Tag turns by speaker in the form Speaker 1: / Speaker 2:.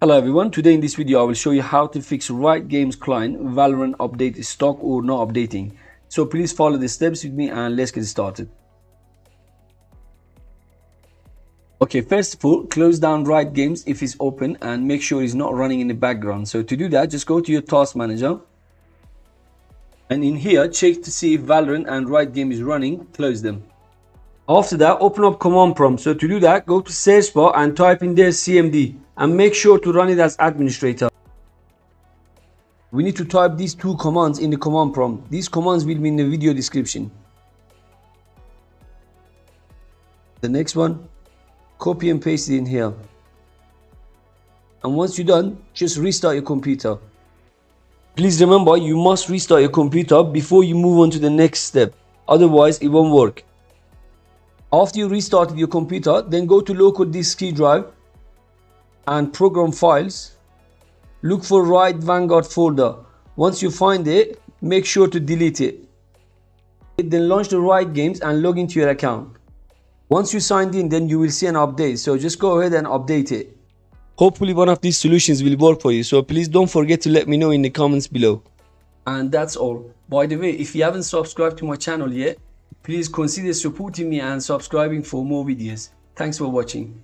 Speaker 1: Hello everyone, today in this video I will show you how to fix Riot Games client Valorant update is stuck or not updating. So please follow the steps with me and let's get started. Okay, first of all, close down Riot Games if it's open and make sure it's not running in the background. So to do that, just go to your task manager and in here check to see if Valorant and Riot Games is running, close them. After that, open up command prompt. So to do that, go to search bar and type in there CMD and make sure to run it as administrator. We need to type these two commands in the command prompt. These commands will be in the video description. The next one, copy and paste it in here. And once you're done, just restart your computer. Please remember, you must restart your computer before you move on to the next step. Otherwise, it won't work. After you restarted your computer, then go to local disk C drive and program files. Look for Riot Vanguard folder. Once you find it, make sure to delete it. Then launch the Riot Games and log into your account. Once you signed in, then you will see an update. So just go ahead and update it. Hopefully one of these solutions will work for you. So please don't forget to let me know in the comments below. And that's all. By the way, if you haven't subscribed to my channel yet, please consider supporting me and subscribing for more videos. Thanks for watching.